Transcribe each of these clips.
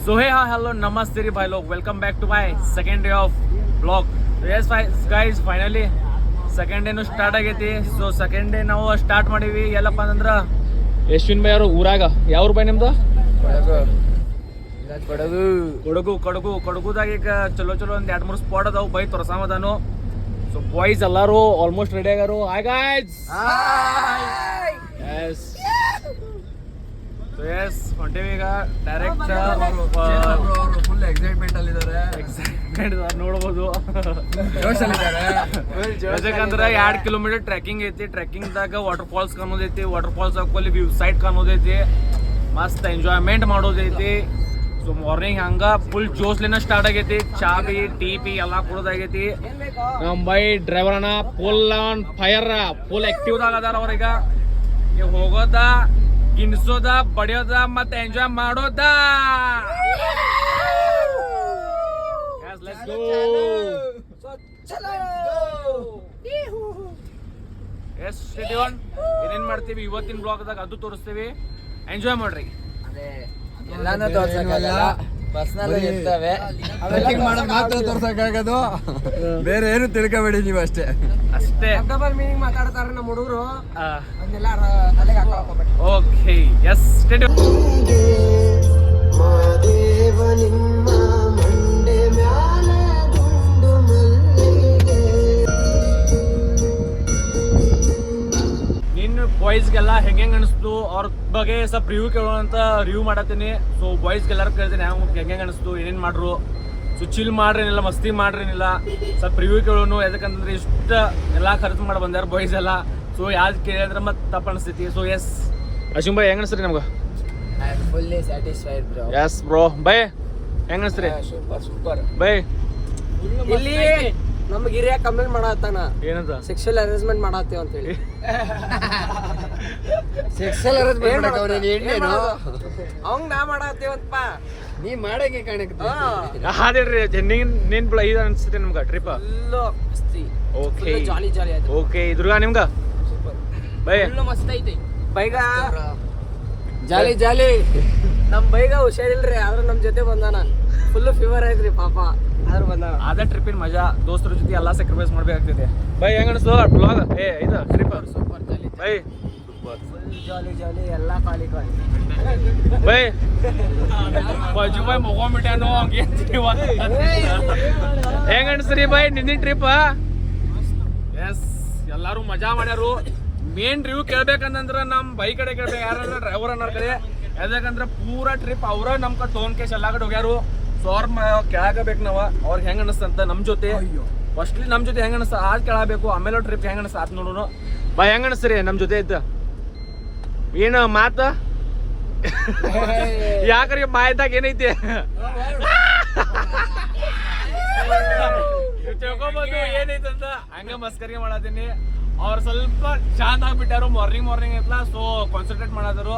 So hey, hello, namaste bhai log. Welcome back to my second day of vlog. So yes guys, finally second day start ಆಗೈತಿ. So second day ನಾವು start ಮಾಡೀವಿ. ಎಲ್ಲಪ್ಪ ಅಂತಂದ್ರೆ Yashwin by ಅವರು ಊರಾಗ ಯಾವ by ನಿಮ್ದು ಕೊಡಗುದಾಗ ಈಗ ಚಲೋ ಒಂದು 2-3 ಸ್ಪಾಟ್ ಅದಾವು ಬೈ ತೋರ್ಸಾಮದಾನು. ಸೊ ಬಾಯ್ಸ್ ಎಲ್ಲಾರು ಆಲ್ಮೋಸ್ಟ್ ರೆಡಿ ಆಗ್ಯಾರು. Hi guys. ಎಸ್ ಎಸ್ ಹೊಂಟೇವಿ ಈಗ ಡೈರೆಕ್ಟ್ ಫುಲ್ ಎಕ್ಸೈಟ್ಮೆಂಟ್ ಅಲ್ಲಿ ಇದ್ದಾರೆ. ನೋಡ್ಬೋದು ಯಾಕಂದ್ರೆ 2 ಕಿಲೋಮೀಟರ್ ಟ್ರೆಕ್ಕಿಂಗ್ ಐತಿ. ಟ್ರೆಕ್ಕಿಂಗ್ದಾಗ ವಾಟರ್ ಫಾಲ್ಸ್ ಕಾಣೋದೈತಿ. ವಾಟರ್ ಫಾಲ್ಸ್ ಹಾಕೋಲಿ ವ್ಯೂ ಸೈಡ್ ಕಾಣೋದೈತಿ. ಮಸ್ತ್ ಎಂಜಾಯ್ಮೆಂಟ್ ಮಾಡೋದೈತಿ. ಸೊ ಮಾರ್ನಿಂಗ್ ಹಂಗ ಫುಲ್ ಜೋಸ್ಲಿನ ಸ್ಟಾರ್ಟ್ ಆಗೈತಿ. ಚಾ ಬಿ ಟೀ ಪಿ ಎಲ್ಲ ಕುಡೋದಾಗೈತಿ. ನಮ್ಮ ಬೈ ಡ್ರೈವರ್ ಅಣ್ಣ full on fire, full active ದಾಗ ಅದಾರ ಅವ್ರೀಗ. ನೀವು ಹೋಗೋದ, ಗಿನ್ಸೋದ, ಬಡಿಯೋದ ಮತ್ತೆ ಎಂಜಾಯ್ ಮಾಡೋದ. ಏನೇನ್ ಮಾಡ್ತೀವಿ ಇವತ್ತಿನ ಬ್ಲಾಗ್ದಾಗ ಅದು ತೋರಿಸ್ತೀವಿ. ಎಂಜಾಯ್ ಮಾಡ್ರಿ. ಎಲ್ಲಾನು ತೋರ್ಸಕ್ಕಾಗಲ್ಲ, ಪರ್ಸನಲ್ ಇರ್ತವೆ. ಮಾತ್ರ ತೋರ್ಸಕ್ಕಾಗದು, ಬೇರೆ ಏನು ತಿಳ್ಕೊಬೇಡಿ ನೀವು ಅಷ್ಟೇ. ಡಬಲ್ ಮೀನಿಂಗ್ ಮಾತಾಡ್ತಾರೆ ನಮ್ಮ ಹುಡುಗರು. ಓಕೆ ಎಸ್ ಬಾಯ್ಸ್ಗೆಲ್ಲ ಹೆಂಗೆ ಅನಿಸ್ತು ಅವ್ರ ಬಗ್ಗೆ ಸ್ವಲ್ಪ ರಿವ್ಯೂ ಕೇಳೋಂತ ರಿವ್ಯೂ ಮಾಡತ್ತೀನಿ. ಸೊ ಬಾಯ್ಸ್ಗೆಲ್ಲರೂ ಕೇಳ್ತೀನಿ ಹೆಂಗೆ ಅನಿಸ್ತು, ಏನೇನು ಮಾಡ್ರು. ಸೊ ಚಿಲ್ ಮಾಡ್ರೇನಿಲ್ಲ, ಮಸ್ತಿ ಮಾಡ್ರೇನಿಲ್ಲ, ಸ್ವಲ್ಪ ರಿವ್ಯೂ ಕೇಳೋನು. ಯಾಕಂತಂದ್ರೆ ಇಷ್ಟ ಎಲ್ಲ ಖರ್ಚು ಮಾಡಿ ಬಂದಾರ ಬಾಯ್ಸ್ ಎಲ್ಲ. ಸೊ ಯಾವ್ದು ಕೇಳಿದ್ರೆ ಮತ್ತೆ ತಪ್ಪು ಅನಿಸ್ತೈತಿ. ಸೊ ಎಸ್ ಅಶ್ವಿನ್ ಬೈ ಹೆಂಗೆ ಅನಿಸ್ರಿ ನಮ್ಗೆ? Fully satisfied bro. S bro. By ಹೆಂಗೆ ಅನಿಸ್ರಿ? ಸೂಪರ್ ಬೈ ಇಲ್ಲಿ ನಮ್ಗೆ ಹಿರಿಯ ಕಮೆಂಟ್ ಮಾಡತ್ತಾನ ಏನಂತ ಸೆಕ್ಷುವಲ್ ಅರೇಂಜ್ಮೆಂಟ್ ಮಾಡತ್ತೀವಿ ಅಂತ ಹೇಳಿ. ಸೆಕ್ಷುವಲ್ ಅರೇಂಜ್ಮೆಂಟ್ ಅವಂಗ ನಾ ಮಾಡತ್ತೀವಂತಪ್ಪ, ನೀ ಮಾಡಂಗೆ ಕಾಣಕತ್ತಿ. ಹಾದೇಳ್ರಿ ನೀನ್ ಇದು ಅನ್ಸುತ್ತೆ ನಮ್ಗೆ ಟ್ರಿಪ್. ಓಕೆ ಜಾಲಿ ಜಾಲಿ ಆಯ್ತು. ಓಕೆ ದುರ್ಗಾ ನಿಮ್ಗ ಬೈ ಮಸ್ತ್ ಐತಿ. ಬೈಗ ಜಾಲಿ ಜಾಲಿ. ನಮ್ ಬೈಗ ಹುಷಾರಿಲ್ರಿ, ಆದ್ರೆ ನಮ್ ಜೊತೆ ಬಂದಾನ. ಫುಲ್ ಫೀವರ್ ಐತ್ರಿ ಪಾಪ, ಆದ್ರೂ ಬಂದಾನ. ಅದ ಟ್ರಿಪ್ಪಿನ ಮಜಾ. ದೋಸ್ತರ ಜೊತೆ ಎಲ್ಲ ಸ್ಯಾಕ್ರಿಫೈಸ್ ಮಾಡ್ಬೇಕಾಗ್ತದೆ. ಬೈ ಹೆಂಗ ಅನಿಸ್ತು ಬ್ಲಾಗ್? ಇದು ಟ್ರಿಪ್ ಸೂಪರ್ ಜಾಲಿ ಬೈ. ಫುಲ್ ಜಾಲಿ ಜಾಲಿ, ಎಲ್ಲ ಖಾಲಿ ಖಾಲಿ. ಬೈ ಬಾಜು ಬೈ ಮುಗೋಮಿಟ್ಯಾನೋ ಹಂಗೆ ಹೆಂಗ ಅನಿಸ್ರಿ ಬೈ ನಿನ್ನಿನ ಟ್ರಿಪ್? ಎಸ್ ಎಲ್ಲಾರು ಮಜಾ ಮಾಡ್ಯಾರು. ಮೇನ್ ರಿವ್ಯೂ ಕೇಳ್ಬೇಕಂದ್ರ ನಮ್ ಬೈ ಕಡೆ ಕೇಳ್ಬೇಕು, ಯಾರಂದ್ರೆ ಡ್ರೈವರ್ ಅನ್ನೋರ್ ಕಡೆ. ಯಾಕಂದ್ರೆ ಪೂರಾ ಟ್ರಿಪ್ ಅವ್ರ ನಮ್ ಕಡೆ ಟೋನ್ ಕೇಸ್ ಎಲ್ಲ ಕಡೆ ಹೋಗ್ಯಾರು. ಸೊ ಅವ್ರ ಕೇಳಾಕಬೇಕು ನಾವು ಅವ್ರಿಗೆ ಹೆಂಗ ಅನಿಸ್ತಂತ ನಮ್ ಜೊತೆ. ಫಸ್ಟ್ಲಿ ನಮ್ ಜೊತೆ ಹೆಂಗ ಅನಿಸ್ತ ಆದ್ ಕೇಳಬೇಕು, ಆಮೇಲೆ ಟ್ರಿಪ್ ಹೆಂಗ ಅನಿಸ್ತ ಆದ್ ನೋಡೋಣ. ಬೈ ಹೆಂಗ ಅನಿಸ್ರಿ ನಮ್ ಜೊತೆ ಇದ್ದ? ಏನು ಮಾತ ಯಾಕ್ರಿ ಮಾಯದಾಗ ಏನೈತಿ ತಿಳ್ಕೊಬೋದು ಏನೈತಂತ. ಹಂಗ ಮಸ್ಕರಿಗೆ ಮಾಡತ್ತೀನಿ. ಅವ್ರು ಸ್ವಲ್ಪ ಶಾಂತ ಆಗ್ಬಿಟ್ಟಾರು. ಮಾರ್ನಿಂಗ್ ಐತ್ಲಾ, ಸೊ ಕಾನ್ಸಂಟ್ರೇಟ್ ಮಾಡಾದರು.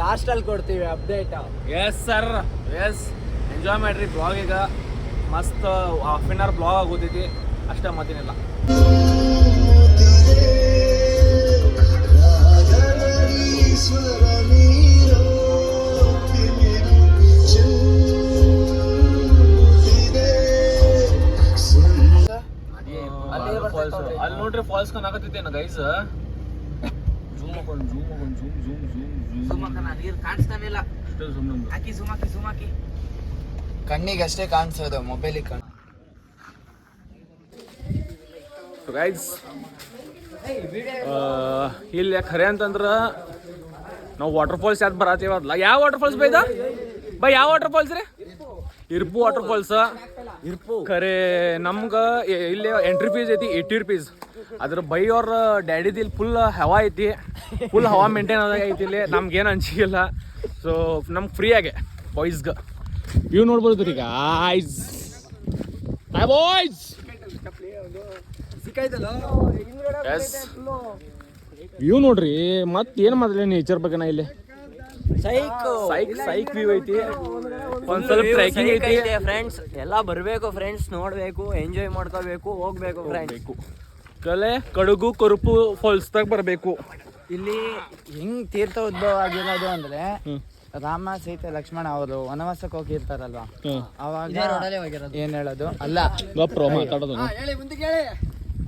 ಲಾಸ್ಟ್ ಅಲ್ಲಿ ಕೊಡ್ತೀವಿ update. Yes sir, yes enjoy ಮಾಡ್ರಿ ಬ್ಲಾಗ್. ಈಗ ಮಸ್ತ್ ಹಾಫ್ ಆನ್ ಅವರ್ ಬ್ಲಾಗ್ ಆಗೋತೈತಿ ಅಷ್ಟೇ, ಮತ್ತೇನಿಲ್ಲ. ಅಲ್ಲಿ ನೋಡ್ರಿ ಫಾಲ್ಸ್ ಕಾಣಕತ್ತೈತೇನ ಗೈಸ್? ಕಣ್ಣಿಗೆ ಅಷ್ಟೇ ಕಾಣಿಸೋದು, ಮೊಬೈಲಿಗೆ ಕಾಣ. ಗೈಸ್ ಇಲ್ಲಿ ಖರೆ ಅಂತಂದ್ರ ನಾವು ವಾಟರ್ ಫಾಲ್ಸ್ ಯಾವ್ದು ಬರತ್ತೀವಲ್ಲ. ಯಾವ ವಾಟರ್ ಫಾಲ್ಸ್ ಬೈದ ಬೈ? ಯಾವ ವಾಟರ್ ಫಾಲ್ಸ್ ರೀ? Irpu water falls. ಇರ್ಪು ಖರೆ ನಮ್ಗ ಇಲ್ಲಿ ಎಂಟ್ರಿ ಫೀಸ್ ಐತಿ 80 rupees. ಅದ್ರ ಬೈ ಅವ್ರ ಡ್ಯಾಡಿದ ಇಲ್ಲಿ ಫುಲ್ ಹವಾ ಐತಿ, ಫುಲ್ ಹವಾ ಮೇಂಟೈನ್ ಆದಾಗ ಐತಿ ಇಲ್ಲಿ. ನಮ್ಗೇನು ಅನ್ಸಿಲ್ಲ. ಸೊ ನಮ್ಗೆ ಫ್ರೀ ಆಗಿ ಬಾಯ್ಸ್ಗೆ ವ್ಯೂ ನೋಡ್ಬೋದು ರೀ ಗಾಯ್ಸ್. ಬಾಯ್ಸ್ ಎಸ್ ವ್ಯೂ ನೋಡ್ರಿ. ಮತ್ತೆ ಏನು ಮಾತ್ರ ನೇಚರ್ ಬಗ್ಗೆ ನಾ ಇಲ್ಲಿ ಸೈಕ್ ವ್ಯೂ ಐತಿ. ಒಂದ್ ಸ್ವಲ್ಪ ಟ್ರೆಕಿಂಗ್ ಐತಿ ಫ್ರೆಂಡ್ಸ್. ಎಲ್ಲ ಬರ್ಬೇಕು ಫ್ರೆಂಡ್ಸ್, ನೋಡ್ಬೇಕು, ಎಂಜಾಯ್ ಮಾಡ್ಕೋಬೇಕು, ಹೋಗ್ಬೇಕು ಫ್ರೆಂಡ್ಸ್. ಕಲೆ ಕಡುಗು ಕರುಪು ಫಾಲ್ಸ್ ತಾಗ ಬರಬೇಕು. ಇಲ್ಲಿ ಹೆಂಗ್ ತೀರ್ಥ ಉದ್ಭವ ಆಗಿರೋದು ಅಂದ್ರೆ ರಾಮ ಸೀತೆ ಲಕ್ಷ್ಮಣ ಅವರು ವನವಾಸಕ್ಕೆ ಹೋಗಿರ್ತಾರಲ್ವಾ ಅವಾಗ ಏನ್ ಹೇಳೋದು ಅಲ್ಲ ಹೇಳಿ ಮುಂದಕ್ಕೆ ಹೇಳಿ.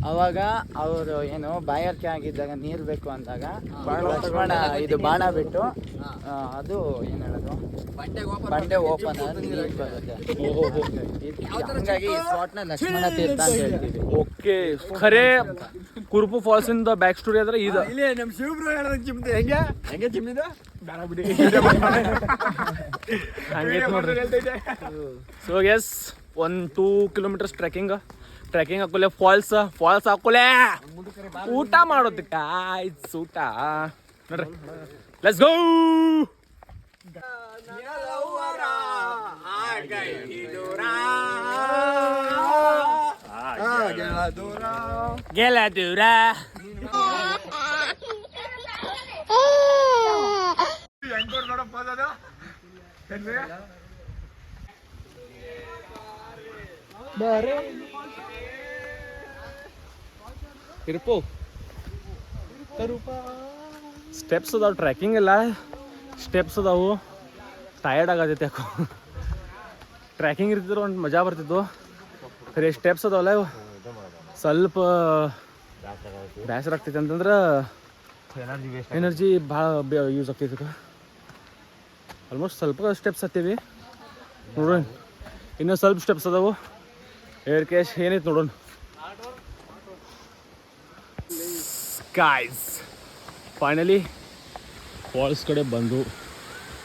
ಅವಾಗ ಅವರು ಏನು ಬಾಯಾರಿಕೆ ಆಗಿದ್ದಾಗ ನೀರ್ ಬೇಕು ಅಂದಾಗ ಲಕ್ಷ್ಮಣ ಇದು ಬಾಣ ಬಿಟ್ಟು ಅದು ಏನ್ ಹೇಳೋದು ಬಂಡೆ ಓಪನ್ ಆದ್ರೆ ನೀರ್ ಬರುತ್ತೆ. ಹಂಗಾಗಿ ಈ ಸ್ಪಾಟ್ ನ ಲಕ್ಷ್ಮಣ ತೀರ್ಥ ಅಂತ ಹೇಳ್ತೀವಿ. ಓಕೆ ಖರೆ ಕುರುಪು ಫಾಲ್ಸ್ ಇಂದ ಬ್ಯಾಕ್ ಸ್ಟೋರಿ ಆದ್ರೆ ಇದು ನಮ್ ಶಿವಬ್ರು ಹೇಳೋದಕ್ಕೆ ಚಿಮ್ದೆ ಹೆಂಗೆ ಚಿಮ್ಮಿದ ಹಂಗೆ ನೋಡ್ರಿ. ಸೊ ಎಸ್ 1-2 ಕಿಲೋಮೀಟರ್ಸ್ ಟ್ರೆಕಿಂಗ್ ಹಾಕೋಲೆ ಫಾಲ್ಸ್ ಹಾಕೋಲೆ ಊಟ ಮಾಡೋದಕ್ಕ ಆಯ್ತು ಊಟ ನೋಡ್ರಿ. Let's go. ಗೆಲ ದೂರ ಇರ್ಪು ಸ್ಟೆಪ್ಸ್ ಅದಾವ. ಟ್ರೆಕಿಂಗ್ ಎಲ್ಲ ಸ್ಟೆಪ್ಸ್ ಅದಾವು. ಟಯರ್ಡ್ ಆಗತೈತೆ ಯಾಕೋ. ಟ್ರ್ಯಾಕಿಂಗ್ ಇರ್ತಿದ್ರು ಒಂದು ಮಜಾ ಬರ್ತಿತ್ತು. ಖರೆ ಸ್ಟೆಪ್ಸ್ ಅದಾವಲ್ಲ ಇವು ಸ್ವಲ್ಪ ಬೇಸರ ಆಗ್ತೈತೆ ಅಂತಂದ್ರೆ ಎನರ್ಜಿ ಭಾಳ ಯೂಸ್ ಆಗ್ತೈತೆ. ಆಲ್ಮೋಸ್ಟ್ ಸ್ವಲ್ಪ ಸ್ಟೆಪ್ಸ್ ಹತ್ತೀವಿ ನೋಡೋಣ. ಇನ್ನೂ ಸ್ವಲ್ಪ ಸ್ಟೆಪ್ಸ್ ಅದಾವು. ಏರ್ ಕ್ಯಾಶ್ ಏನೈತೆ ನೋಡೋಣ. ಗಾಯ್ಸ್ ಫೈನಲಿ ಫಾಲ್ಸ್ ಕಡೆ ಬಂದು.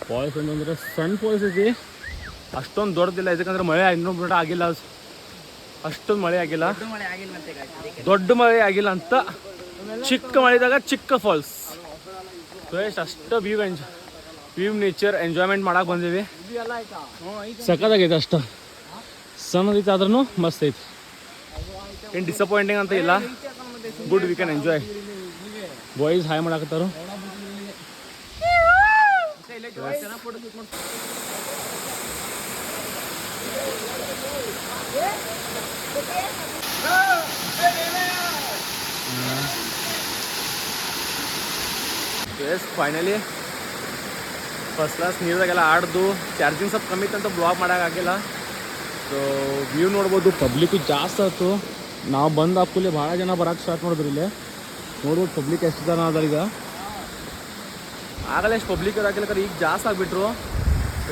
ಫಾಲ್ಸ್ ಅಂತಂದ್ರೆ ಸಣ್ಣ ಫಾಲ್ಸ್ ಐತಿ, ಅಷ್ಟೊಂದು ದೊಡ್ಡದಿಲ್ಲ. ಇದಕ್ಕಂದ್ರೆ ಮಳೆ ಇನ್ನೊಬ್ಬ ಆಗಿಲ್ಲ, ಅಷ್ಟೊಂದು ಮಳೆ ಆಗಿಲ್ಲ, ದೊಡ್ಡ ಮಳೆ ಆಗಿಲ್ಲ ಅಂತ. ಚಿಕ್ಕ ಮಳೆದಾಗ ಚಿಕ್ಕ ಫಾಲ್ಸ್. ಅಷ್ಟು ವ್ಯೂ ನೇಚರ್ ಎಂಜಾಯ್ಮೆಂಟ್ ಮಾಡಕ್ಕೆ ಬಂದೀವಿ. ಸಖತ್ತಾಗೈತೆ. ಅಷ್ಟು ಸಣ್ಣದೈತೆ ಆದ್ರೂ ಮಸ್ತ್ ಐತಿ. ಏನು ಡಿಸಪಾಯಿಂಟಿಂಗ್ ಅಂತ ಇಲ್ಲ. Good, we can enjoy. Boys hi ಮಾಡಾಕತ್ತಾರು. ಎಸ್ ಫೈನಲಿ ಫಸ್ಟ್ ಕ್ಲಾಸ್ ನೀರ್ದಾಗೆಲ್ಲ ಆಡ್ದು. ಚಾರ್ಜಿಂಗ್ ಸ್ವಲ್ಪ ಕಮ್ಮಿ ಇತ್ತು ಅಂತ ಬ್ಲಾಗ್ ಮಾಡೋಕ್ಕಾಗಿಲ್ಲ. ಸೊ ವ್ಯೂ ನೋಡ್ಬೋದು. ಪಬ್ಲಿಕ್ಕು ಜಾಸ್ತಿ ಆಯ್ತು. ನಾವು ಬಂದು ಹಾಕುಲೆ ಭಾಳ ಜನ ಬರೋಕ್ಕೆ ಸ್ಟಾರ್ಟ್ ಮಾಡಿದ್ರು. ಇಲ್ಲೇ ನೋಡ್ಬೋದು ಪಬ್ಲಿಕ್ ಎಷ್ಟು ಜನ ಅದಾರ. ಈಗ ಆಗಲೇ ಎಷ್ಟು ಪಬ್ಲಿಕ್ ಇರೋಕ್ಕಿಲ್ಲ, ಈಗ ಜಾಸ್ತಿ ಆಗಿಬಿಟ್ರು.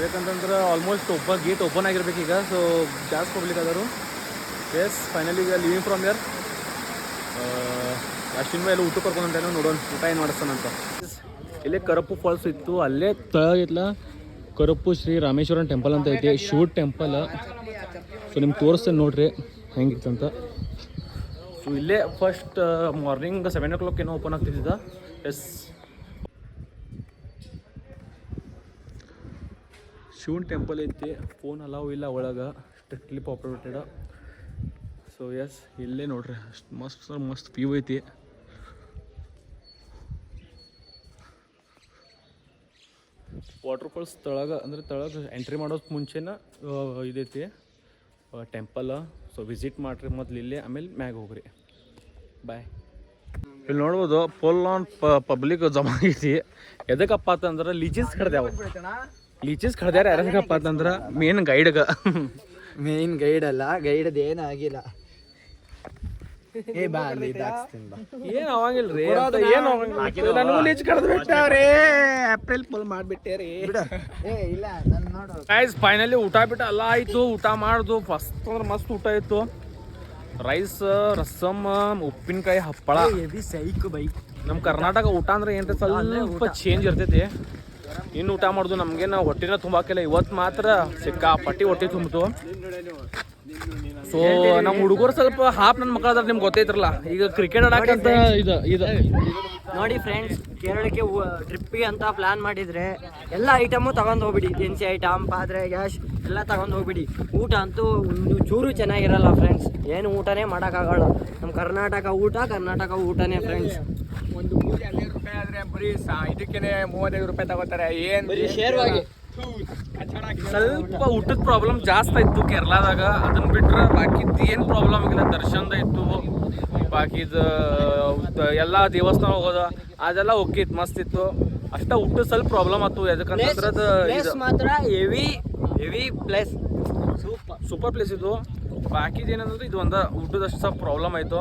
ಯಾಕಂತಂದ್ರೆ ಆಲ್ಮೋಸ್ಟ್ ಗೇಟ್ ಓಪನ್ ಆಗಿರ್ಬೇಕು ಈಗ. ಸೊ ಜಾಸ್ತಿ ಪಬ್ಲಿಕ್ ಅದಾರು. ಎಸ್ ಫೈನಲಿ ಈಗ ಲೀವಿಂಗ್ ಫ್ರಮ್ ಯರ್. ಅಷ್ಟಿನ ಮೇಲೆ ಊಟ ಕರ್ಕೊಂಡೇನೋ ನೋಡೋಣ, ಊಟ ಏನು ಮಾಡಿಸ್ತಾನಂತ. ಇಲ್ಲೇ ಕರಪ್ಪು ಫಾಲ್ಸ್ ಇತ್ತು, ಅಲ್ಲೇ ತಳಗಿತ್ಲ ಕರಪ್ಪು ಶ್ರೀ ರಾಮೇಶ್ವರನ್ ಟೆಂಪಲ್ ಅಂತ ಐತಿ, ಶಿವ ಟೆಂಪಲ್. ಸೊ ನಿಮ್ಗೆ ತೋರಿಸ್ತೇನೆ ನೋಡ್ರಿ ಹೆಂಗಿತ್ತಂತ. ಸೊ ಇಲ್ಲೇ ಫಸ್ಟ್ ಮಾರ್ನಿಂಗ್ 7 o'clock ಏನೋ ಓಪನ್ ಆಗ್ತಿದ್ದ. ಎಸ್ ಶಿವನ್ ಟೆಂಪಲ್ ಐತಿ. ಫೋನ್ ಅಲಾವ್ ಇಲ್ಲ ಒಳಗೆ, ಸ್ಟ್ರಿಕ್ಟ್ಲಿ ಪಾಪ್ಯುಲೇಟೆಡ್. ಸೊ ಎಸ್ ಇಲ್ಲೇ ನೋಡ್ರಿ ಅಷ್ಟು ಮಸ್ತ್ ವ್ಯೂ ಐತಿ. ವಾಟರ್ ಫಾಲ್ಸ್ ತಳಗೆ ಅಂದರೆ ತಳಗೆ ಎಂಟ್ರಿ ಮಾಡೋದು ಮುಂಚೆನ ಇದೈತಿ ಟೆಂಪಲ್. ಸೊ ವಿಸಿಟ್ ಮಾಡಿರಿ ಮೊದಲು ಇಲ್ಲೇ, ಆಮೇಲೆ ಮ್ಯಾಗ ಹೋಗ್ರಿ. ಬಾಯ್. ಇಲ್ಲಿ ನೋಡ್ಬೋದು ಫುಲ್ ಆನ್ ಪಬ್ಲಿಕ್ ಜಮಾ ಐತಿ. ಎದಕ್ಕಪ್ಪ ಅಂತಂದ್ರೆ ಲೀಚಸ್ ಕಡ್ದ್ಯಾವ. ಲೀಚಸ್ ಕಡ್ದ್ಯಾರ ಯಾರಕ್ಕಪ್ಪ ಅಂತಂದ್ರೆ ಮೇನ್ ಗೈಡ್ಗೆ. ಮೇನ್ ಗೈಡ್ ಅಲ್ಲ, ಗೈಡ್ ಏನು ಆಗಿಲ್ಲ. ಏ ಬಾ ಅಲ್ಲಿ ದಾಕ್ಸ್ತೀನಿ ಬಾ. ಏನು ಅವಾಗಿಲ್ರಿ, ಏನು ನನಗೂ ಲೀಚ್ ಕಡ್ದು ಬಿಟ್ಟಾವ್ರಿ. April full ಮಾಡಿಬಿಟ್ಟೇರಿ. ಏ ಇಲ್ಲ ನಾನು ನೋಡು. ಗೈಸ್ ಫೈನಲಿ ಊಟ ಎಲ್ಲ ಆಯಿತು. ಊಟ ಮಾಡ್ದು ಫಸ್ಟ್ ಅಂದ್ರೆ ಮಸ್ತ್ ಊಟ ಇತ್ತು. ರೈಸ್, ರಸಮ್, ಉಪ್ಪಿನಕಾಯಿ, ಹಪ್ಪಳ. ಸೈಕ್ ಬೈ. ನಮ್ಮ ಕರ್ನಾಟಕ ಊಟ ಅಂದ್ರೆ ಏನ್ರಿ ಸ್ವಲ್ಪ ಚೇಂಜ್ ಇರ್ತೈತಿ. ಇನ್ನು ಊಟ ಮಾಡೋದು ನಮಗೇನು ಹೊಟ್ಟಿನ ತುಂಬಾಕಿಲ್ಲ. ಇವತ್ತು ಮಾತ್ರ ಸಿಕ್ಕಾಪಟ್ಟಿ ಹೊಟ್ಟೆ ತುಂಬಿತು. ಸೊ ನಮ್ಮ ಹುಡುಗರು ಸ್ವಲ್ಪ ಹಾಫ್ ನನ್ನ ಮಕ್ಕಳು ಅದಾರ, ನಿಮ್ಗೆ ಗೊತ್ತೈತ್ರಲ್ಲ. ಈಗ ಕ್ರಿಕೆಟ್ ಆಡಕ್ಕಂತ ಇದು ನೋಡಿ ಫ್ರೆಂಡ್ಸ್, ಕೇರಳಕ್ಕೆ ಟ್ರಿಪ್ಪಿಗೆ ಅಂತ ಪ್ಲಾನ್ ಮಾಡಿದರೆ ಎಲ್ಲ ಐಟಮು ತಗೊಂಡು ಹೋಗ್ಬಿಡಿ. ದಿನಸಿ ಐಟಮ್, ಪಾತ್ರೆ, ಗ್ಯಾಸ್ ಎಲ್ಲ ತಗೊಂಡು ಹೋಗ್ಬಿಡಿ. ಊಟ ಅಂತೂ ಒಂದು ಚೂರು ಚೆನ್ನಾಗಿರಲ್ಲ ಫ್ರೆಂಡ್ಸ್. ಏನು ಊಟನೇ ಮಾಡೋಕ್ಕಾಗಲ್ಲ. ನಮ್ಮ ಕರ್ನಾಟಕ ಊಟನೇ ಫ್ರೆಂಡ್ಸ್. ಒಂದು 32 ರೂಪಾಯಿ ಆದರೆ ಬರೀ ಇದಕ್ಕೆ 35 ರೂಪಾಯಿ ತಗೋತಾರೆ. ಏನು ಶೇರ್ವಾಗಿ ಸ್ವಲ್ಪ ಊಟದ ಪ್ರಾಬ್ಲಮ್ ಜಾಸ್ತಿ ಇತ್ತು ಕೇರಳದಾಗ. ಅದನ್ನ ಬಿಟ್ರೆ ಬಾಕಿದ್ದು ಏನು ಪ್ರಾಬ್ಲಮ್ ಆಗಿಲ್ಲ. ದರ್ಶನದ ಇತ್ತು, ಬಾಕಿದ ಎಲ್ಲ ದೇವಸ್ಥಾನ ಹೋಗೋದು ಅದೆಲ್ಲ ಓಕೆ ಇತ್ತು, ಮಸ್ತ್ ಇತ್ತು. ಅಷ್ಟ ಊಟ ಸ್ವಲ್ಪ ಪ್ರಾಬ್ಲಮ್ ಆಯ್ತು ಯಾಕಂತಂದ್ರೆ ಅದು ಪ್ಲೇಸ್ ಮಾತ್ರ ಹೆವಿ ಪ್ಲೇಸ್ ಸೂಪರ್ ಪ್ಲೇಸ್ ಇದು. ಬಾಕಿದು ಏನಂದ್ರೆ ಇದು ಒಂದು ಊಟದಷ್ಟು ಸ್ವಲ್ಪ ಪ್ರಾಬ್ಲಮ್ ಆಯಿತು.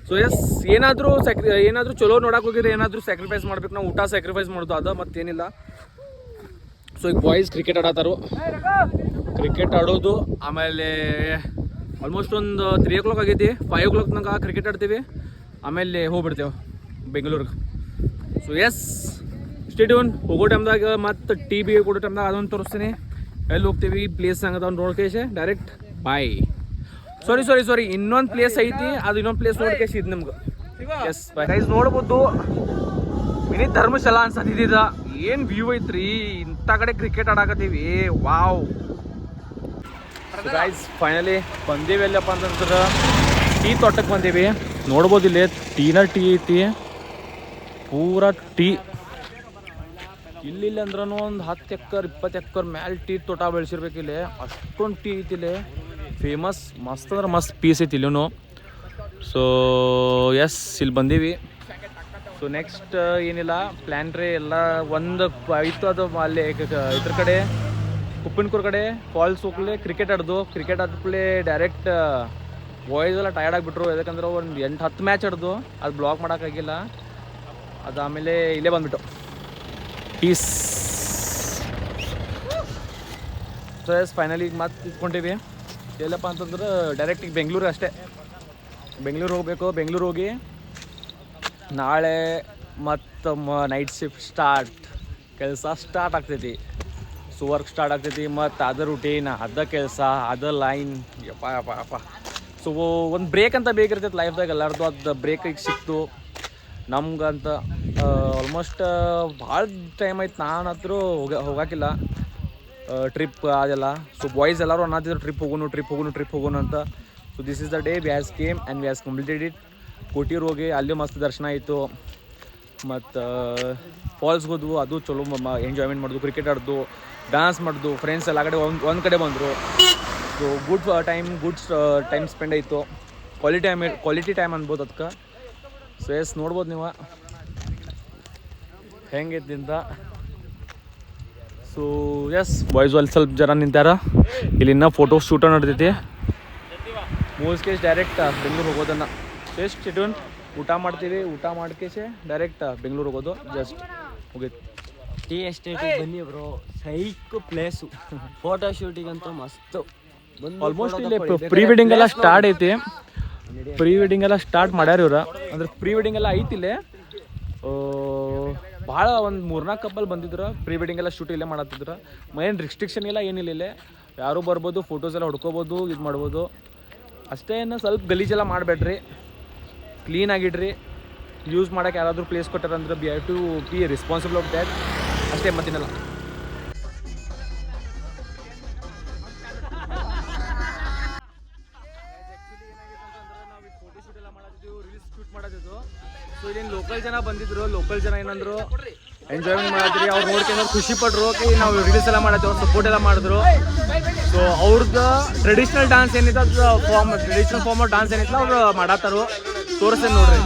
ಸೊ ಎಸ್ ಏನಾದರೂ ಚಲೋ ನೋಡಕ್ಕೆ ಹೋಗಿದ್ರೆ ಏನಾದರೂ ಸ್ಯಾಕ್ರಿಫೈಸ್ ಮಾಡ್ಬೇಕು, ನಾವು ಊಟ ಸ್ಯಾಕ್ರಿಫೈಸ್ ಮಾಡೋದು ಅದು ಮತ್ತೇನಿಲ್ಲ. ಸೊ ಈಗ ಬಾಯ್ಸ್ ಕ್ರಿಕೆಟ್ ಆಡತ್ತಾರು, ಕ್ರಿಕೆಟ್ ಆಡೋದು ಆಮೇಲೆ ಆಲ್ಮೋಸ್ಟ್ ಒಂದು 3 o'clock ಆಗೈತಿ. 5 o'clock ತನಕ ಕ್ರಿಕೆಟ್ ಆಡ್ತೀವಿ, ಆಮೇಲೆ ಹೋಗ್ಬಿಡ್ತೇವೆ ಬೆಂಗಳೂರಿಗೆ. ಸೊ ಎಸ್ ಸ್ಟೇಡಿಯಂ ಹೋಗೋ ಟೈಮ್ದಾಗ ಮತ್ತು ಟಿ ಬಿ ಕೊಡೋ ಟೈಮ್ದಾಗ ಅದೊಂದು ತೋರಿಸ್ತೀನಿ, ಎಲ್ಲಿ ಹೋಗ್ತೀವಿ ಪ್ಲೇಸ್ ಹಂಗದ ನೋಡ್ಕೇಶೆ ಡೈರೆಕ್ಟ್ ಬಾಯ್. ಸಾರಿ ಇನ್ನೊಂದು ಪ್ಲೇಸ್ ಐತಿ, ಅದು ಇನ್ನೊಂದು ಪ್ಲೇಸ್ ನೋಡ್ಕೇಶಿ ಇದು ನಿಮ್ಗೆ. Yes boy guys. ನೋಡ್ಬೋದು ಮಿನಿ ಧರ್ಮಶಾಲಾ ಅನ್ಸತ್ತಿದ್ದ, ಏನು ವ್ಯೂ ಐತ್ರಿ, ಇಂಥ ಕಡೆ ಕ್ರಿಕೆಟ್ ಆಡಾಕತ್ತೀವಿ. ವಾವ್ ಗೈಸ್, ಫೈನಲಿ ಬಂದೀವಿ. ಎಲ್ಲಪ್ಪ ಅಂತಂದ್ರೆ ಟೀ ತೋಟಕ್ಕೆ ಬಂದೀವಿ. ನೋಡ್ಬೋದು ಇಲ್ಲಿ ಟೀ ಐತಿ, ಪೂರಾ ಟೀ. ಇಲ್ಲಿ ಅಂದ್ರೂ ಒಂದು 10 ಎಕರೆ 20 ಎಕರೆ ಮ್ಯಾಲೆ ಟೀ ತೋಟ ಬೆಳೆಸಿರ್ಬೇಕು ಇಲ್ಲಿ, ಅಷ್ಟೊಂದು ಟೀ ಐತಿ ಇಲ್ಲಿ. ಫೇಮಸ್ ಮಸ್ತ್ ಅಂದ್ರೆ ಮಸ್ತ್ ಪೀಸ್ ಐತಿ ಇಲ್ಲೂ. ಸೊ ಎಸ್ ಇಲ್ಲಿ ಬಂದೀವಿ. ಸೊ ನೆಕ್ಸ್ಟ್ ಏನಿಲ್ಲ ಪ್ಲ್ಯಾನ್ ರೀ, ಎಲ್ಲ ಒಂದು ಆಯಿತು. ಅದು ಅಲ್ಲಿ ಇದ್ರ ಕಡೆ ಉಪ್ಪಿನಕೂರು ಕಡೆ ಫಾಲ್ಸ್ ಹೋಗ್ಲಿ ಕ್ರಿಕೆಟ್ ಆಡ್ಕೊಳ್ಳಿ ಡೈರೆಕ್ಟ್ ಬಾಯ್ಸ್ ಎಲ್ಲ ಟಯರ್ಡ್ ಆಗಿಬಿಟ್ರು. ಯಾಕಂದ್ರೆ ಒಂದು 8-10 ಮ್ಯಾಚ್ ಆಡ್ದು, ಅದು ಬ್ಲಾಕ್ ಮಾಡೋಕ್ಕಾಗಿಲ್ಲ. ಅದು ಆಮೇಲೆ ಇಲ್ಲೇ ಬಂದ್ಬಿಟ್ಟು ಪೀಸ್. ಸೊ ಎಸ್ ಫೈನಲಿ ಈಗ ಮತ್ತೆ ಇಟ್ಕೊಂಡಿವಿ. ಎಲ್ಲಪ್ಪ ಅಂತಂದ್ರೆ ಡೈರೆಕ್ಟ್ ಈಗ ಬೆಂಗಳೂರು ಅಷ್ಟೇ, ಬೆಂಗಳೂರು ಹೋಗಬೇಕು. ಬೆಂಗಳೂರು ಹೋಗಿ ನಾಳೆ ಮತ್ತು ನೈಟ್ ಶಿಫ್ಟ್ ಕೆಲಸ ಸ್ಟಾರ್ಟ್ ಆಗ್ತೈತಿ. ಸೊ ವರ್ಕ್ ಸ್ಟಾರ್ಟ್ ಆಗ್ತೈತಿ, ಮತ್ತು ಅದ ರೂಟೀನ್, ಅದ ಕೆಲಸ, ಅದ ಲೈನ್. ಯಪ್ಪ ಸೊ ಒಂದು ಬ್ರೇಕ್ ಅಂತ ಬೇಕಿರ್ತೈತೆ ಲೈಫ್ದಾಗ ಎಲ್ಲರದು. ಅದು ಬ್ರೇಕ್ ಈಗ ಸಿಕ್ತು ನಮ್ಗಂತ. ಆಲ್ಮೋಸ್ಟ್ ಭಾಳ ಟೈಮ್ ಆಯ್ತು ನಾನು ಹತ್ರ ಹೋಗಾಕಿಲ್ಲ ಟ್ರಿಪ್ ಅದೆಲ್ಲ. ಸೊ ಬಾಯ್ಸ್ ಎಲ್ಲರೂ ಅನ್ನತ್ತಿದ್ರು ಟ್ರಿಪ್ ಹೋಗೋಣ ಅಂತ. So this is the day we has came and we has completed it. ಕೋಟಿರ್ ಹೋಗಿ ಅಲ್ಲಿ ಮಸ್ತ್ ದರ್ಶನ ಆಯಿತು, ಮತ್ತು ಫಾಲ್ಸ್ಗೆ ಹೋದ್ವು, ಅದು ಚಲೋ ಎಂಜಾಯ್ಮೆಂಟ್ ಮಾಡಿದ್ವು, ಕ್ರಿಕೆಟ್ ಆಡ್ದು, ಡ್ಯಾನ್ಸ್ ಮಾಡಿದ್ವು, ಫ್ರೆಂಡ್ಸ್ ಎಲ್ಲ ಕಡೆ ಒಂದು ಕಡೆ ಬಂದರು. ಸೊ ಗುಡ್ ಟೈಮ್ ಸ್ಪೆಂಡ್ ಆಯಿತು, ಕ್ವಾಲಿಟಿ ಟೈಮ್ ಅನ್ಬೋದು ಅದಕ್ಕೆ. ಸೊ ಎಸ್ ನೋಡ್ಬೋದು ನೀವು ಹೆಂಗೈತಿ ಅಂತ. ಸೊ ಎಸ್ ಬಾಯ್ಸ್ ಅಲ್ಲಿ ಸ್ವಲ್ಪ ಜನ ನಿಂತಾರ, ಇಲ್ಲಿ ಇನ್ನೂ ಫೋಟೋ ಶೂಟ ನಡ್ದೈತಿ. ಮೂಸ್ಕೇಶ್ ಡೈರೆಕ್ಟ್ ಬೆಂಗಳೂರು ಹೋಗೋದನ್ನು ಜಸ್ಟ್ ಇಟ್ಕೊಂಡು ಊಟ ಮಾಡ್ತೀವಿ, ಊಟ ಮಾಡ್ಕೇಶೆ ಡೈರೆಕ್ಟ್ ಬೆಂಗಳೂರು ಹೋಗೋದು. ಜಸ್ಟ್ ಮುಗೀತು. ಟೀ ಎಸ್ಟೇಟಿಗೆ ಬನ್ನಿ ಬ್ರೋ, ಸೈಕ್ ಪ್ಲೇಸು, ಫೋಟೋ ಶೂಟಿಗಂತೂ ಮಸ್ತು. ಆಲ್ಮೋಸ್ಟ್ ಇಲ್ಲಿ ಪ್ರೀ ವೆಡ್ಡಿಂಗ್ ಎಲ್ಲ ಸ್ಟಾರ್ಟ್ ಐತಿ. ಪ್ರೀ ವೆಡ್ಡಿಂಗ್ ಎಲ್ಲ ಸ್ಟಾರ್ಟ್ ಮಾಡ್ಯಾರ ಇವ್ರು, ಅಂದ್ರೆ ಪ್ರೀ ವೆಡ್ಡಿಂಗ್ ಎಲ್ಲ ಐತಿ ಇಲ್ಲೇ. ಭಾಳ ಒಂದು 3-4 ಕಪ್ಪಲ್ ಬಂದಿದ್ರು, ಪ್ರೀ ವೆಡ್ಡಿಂಗ್ ಎಲ್ಲ ಶೂಟ್ ಇಲ್ಲೇ ಮಾಡತ್ತಿದ್ರು. ಏನು ರಿಸ್ಟ್ರಿಕ್ಷನ್ ಇಲ್ಲ, ಏನಿಲ್ಲ. ಇಲ್ಲೇ ಯಾರು ಬರ್ಬೋದು, ಫೋಟೋಸ್ ಎಲ್ಲ ಹೊಡ್ಕೋಬೋದು, ಇದು ಮಾಡ್ಬೋದು ಅಷ್ಟೇ. ಏನು ಸ್ವಲ್ಪ ಗಲೀಜೆಲ್ಲ ಮಾಡಬೇಡ್ರಿ, ಕ್ಲೀನ್ ಆಗಿಡ್ರಿ. ಯೂಸ್ ಮಾಡೋಕೆ ಯಾರಾದರೂ ಪ್ಲೇಸ್ ಕೊಟ್ಟಾರಂದ್ರೆ we have to be responsible of that ಅಷ್ಟೇ, ಮತ್ತಿನಲ್ಲ. ಫೋಟೋ ಶೂಟ್ ಎಲ್ಲ ಮಾಡತ್ತಿದ್ದೆವು, ರೀಲ್ಸ್ ಶೂಟ್ ಮಾಡತ್ತಿದ್ದು. ಸೊ ಇದೇನು ಲೋಕಲ್ ಜನ ಬಂದಿದ್ರು, ಲೋಕಲ್ ಜನ ಏನಂದ್ರು ಎಂಜಾಯ್ಮೆಂಟ್ ಮಾಡತ್ತೀರಿ, ಅವ್ರು ನೋಡ್ಕೊಂಡು ಖುಷಿ ಪಟ್ರು. ನಾವು ರೀಲ್ಸ್ ಎಲ್ಲ ಮಾಡತ್ತೀವಿ, ಅವ್ರು ಸಪೋರ್ಟ್ ಎಲ್ಲ ಮಾಡಿದ್ರು. ಸೊ ಅವ್ರದ್ದು ಟ್ರೆಡಿಷ್ನಲ್ ಡ್ಯಾನ್ಸ್ ಏನಿತ್ತು, ಅದು ಟ್ರೆಡಿಷ್ನಲ್ ಫಾರ್ಮ್ ಆಫ್ ಡ್ಯಾನ್ಸ್ ಏನಿತ್ತು ಅವ್ರು ಮಾಡತ್ತಾರು, ತೋರಿಸ್ತೇನೆ ನೋಡ್ರಿ.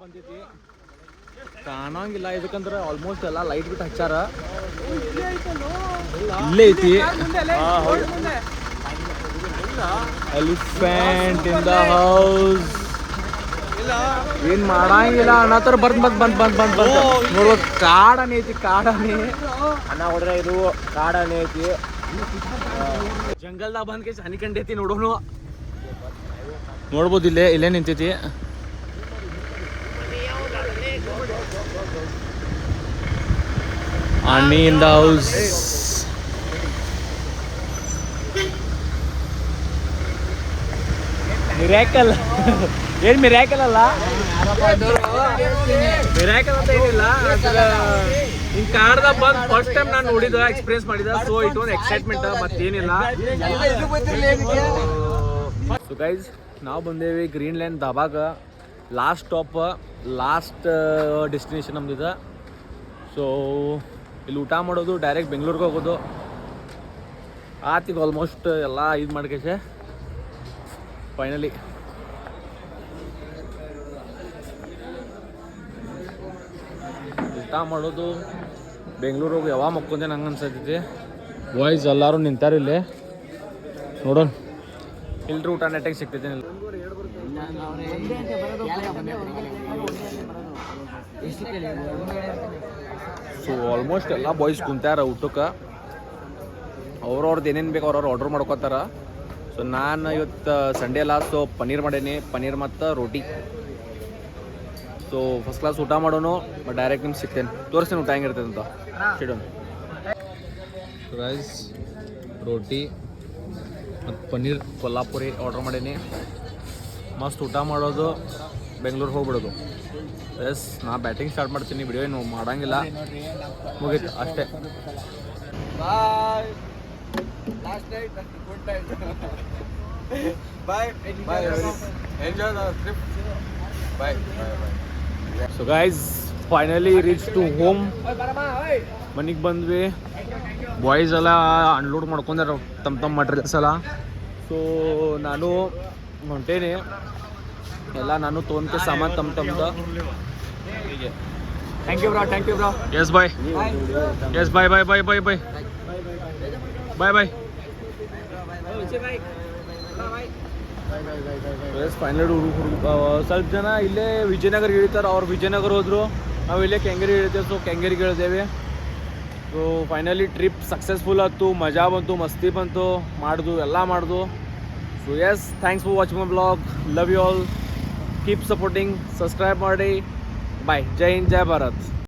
ಬಂದೈತಿ ಕಾಣಂಗಿಲ್ಲ, ಇದಕ್ಕಂದ್ರೆ ಆಲ್ಮೋಸ್ಟ್ ಎಲ್ಲ ಲೈಟ್ ಬಿಟ್ಟು ಹಚ್ಚಾರ. ಇಲ್ಲೇ ಐತಿ ಎಲಿಫೆಂಟ್ ಇನ್ ದ ಹೌಸ್. ಏನ್ ಮಾಡಂಗಿಲ್ಲ ಅನ್ನತ್ತಾರ. ಬಂದ್ ನೋಡ್ಬೋದು, ಕಾಡಾನೆ ಐತಿ, ಕಾಡಾನೆ ಅನ್ನ ಹೊಡ್ರೆ ಇದು ಕಾಡಾನೆ ಐತಿ. ಜಂಗಲ್ದಾಗ ಬಂದ್ ಕೇಸ್ ಹನಿ ಕಂಡೈತಿ, ನೋಡೋನು ನೋಡ್ಬೋದು. ಇಲ್ಲೇ ನಿಂತೈತಿ. Ani in the house. Miracle. ಏನು ಮಿರಾಕಲ್ ಅಲ್ಲ, ಮಿರಾಕಲ್ ಅಂತ ಏನಿಲ್ಲ. ಹಿಂಗೆ ಕಾಡ್ದಾಗ ಬಂದು ಫಸ್ಟ್ ಟೈಮ್ ನಾನು ನೋಡಿದ, ಎಕ್ಸ್ಪೀರಿಯನ್ಸ್ ಮಾಡಿದ. ಸೊ ಇಟ್ ವಾಸ್ ಎಕ್ಸೈಟ್ಮೆಂಟ್, ಮತ್ತೇನಿಲ್ಲ. ಸೊ ಗೈಸ್ ನಾವು ಬಂದೇವಿ ಗ್ರೀನ್ ಲೈನ್ ಧಾಬಾಗ. ಲಾಸ್ಟ್ ಸ್ಟಾಪ್, ಲಾಸ್ಟ್ ಡೆಸ್ಟಿನೇಷನ್ ನಮ್ದಿದೆ. ಸೊ ಇಲ್ಲಿ ಊಟ ಮಾಡೋದು, ಡೈರೆಕ್ಟ್ ಬೆಂಗ್ಳೂರಿಗೆ ಹೋಗೋದು. ಆತಿಗೆ ಆಲ್ಮೋಸ್ಟ್ ಎಲ್ಲ ಇದು ಮಾಡ್ಕೇಶೆ ಫೈನಲಿ ಊಟ ಮಾಡೋದು. ಬೆಂಗ್ಳೂರಿಗೆ ಹೋಗಿ ಯಾವಾಗ ಮಕ್ಕೊಂದೆ ನಂಗೆ ಅನ್ಸತೈತಿ. ಬಾಯ್ಸ್ ಎಲ್ಲರೂ ನಿಂತಾರೆ ಇಲ್ಲಿ ನೋಡೋಣ. ಇಲ್ರಿ ಊಟ ನೆಟ್ಟಿಗೆ ಸಿಗ್ತೈತೆ. ಸೊ ಆಲ್ಮೋಸ್ಟ್ ಎಲ್ಲ ಬಾಯ್ಸ್ ಕುಂತಾರ ಊಟಕ್ಕೆ. ಅವ್ರವ್ರದ್ದು ಏನೇನು ಬೇಕು ಅವ್ರವ್ರು ಆರ್ಡ್ರ್ ಮಾಡ್ಕೋತಾರ. ಸೊ ನಾನು ಇವತ್ತು ಸಂಡೇ ಅಲ್ಲ, ಸೊ ಪನ್ನೀರ್ ಮಾಡೇನಿ. ಪನ್ನೀರ್ ಮತ್ತು ರೋಟಿ. ಸೊ ಫಸ್ಟ್ ಕ್ಲಾಸ್ ಊಟ ಮಾಡೋನು. ಬಟ್ ಡೈರೆಕ್ಟ್ ನಿಮ್ಗೆ ಸಿಗ್ತೇನೆ, ತೋರಿಸ್ತೇನೆ ಊಟ ಹೆಂಗಿರ್ತದೆ ಅಂತ. ಸಿಡೋಣ. ರೈಸ್, ರೋಟಿ ಮತ್ತು ಪನ್ನೀರ್ ಕೊಲ್ಲಾಪುರಿ ಆರ್ಡ್ರ್ ಮಾಡೀನಿ. ಮಸ್ತ್ ಊಟ ಮಾಡೋದು, ಬೆಂಗ್ಳೂರಿಗೆ ಹೋಗ್ಬಿಡೋದು. ಎಸ್, ನಾ ಬ್ಯಾಟಿಂಗ್ ಸ್ಟಾರ್ಟ್ ಮಾಡ್ತೀನಿ. ವಿಡಿಯೋ ಏನು ಮಾಡೋಂಗಿಲ್ಲ, ಮುಗೀತು ಅಷ್ಟೇ. Bye. Last night good night. Bye bye. Enjoy the trip. Bye bye bye. So guys, finally reach to home. ಮನೆಗೆ ಬಂದ್ವಿ. ಬಾಯ್ಸ್ ಎಲ್ಲ ಅನ್ಲೋಡ್ ಮಾಡ್ಕೊಂಡಾರ ತಮ್ಮ ಮಟ್ರಿಯಲ್ಸ್ ಎಲ್ಲ. ಸೊ ನಾನು ಹೊಂಟೇನಿ. ಎಲ್ಲ ನಾನು ತೊಗೊಂಡ್ಕೆ ಸಾಮಾನು ತಮ್ಮದ. ಹೀಗೆ thank you bro. Yes boy. Yes boy bye bye bye bye bye boy. Yes final ಸ್ವಲ್ಪ ಜನ ಇಲ್ಲೇ ವಿಜಯನಗರ ಇಳಿತಾರೆ. ಅವ್ರು ವಿಜಯನಗರ ಹೋದ್ರು, ನಾವು ಇಲ್ಲೇ ಕೆಂಗೇರಿ ಇಳಿತೇವೆ. ಸೊ ಕೆಂಗೇರಿಗೆ ಇಳಿದೇವೆ. ಸೊ ಫೈನಲಿ ಟ್ರಿಪ್ ಸಕ್ಸಸ್ಫುಲ್ ಆಯ್ತು. ಮಜಾ ಬಂತು, ಮಸ್ತಿ ಬಂತು, ಮಾಡ್ದು ಎಲ್ಲ ಮಾಡ್ದು. So yes, thanks for watching my blog. Love you all. Keep supporting. Subscribe ಮಾಡಿ. ಬಾಯ್. ಜೈ ಹಿಂದ್, ಜೈ ಭಾರತ್.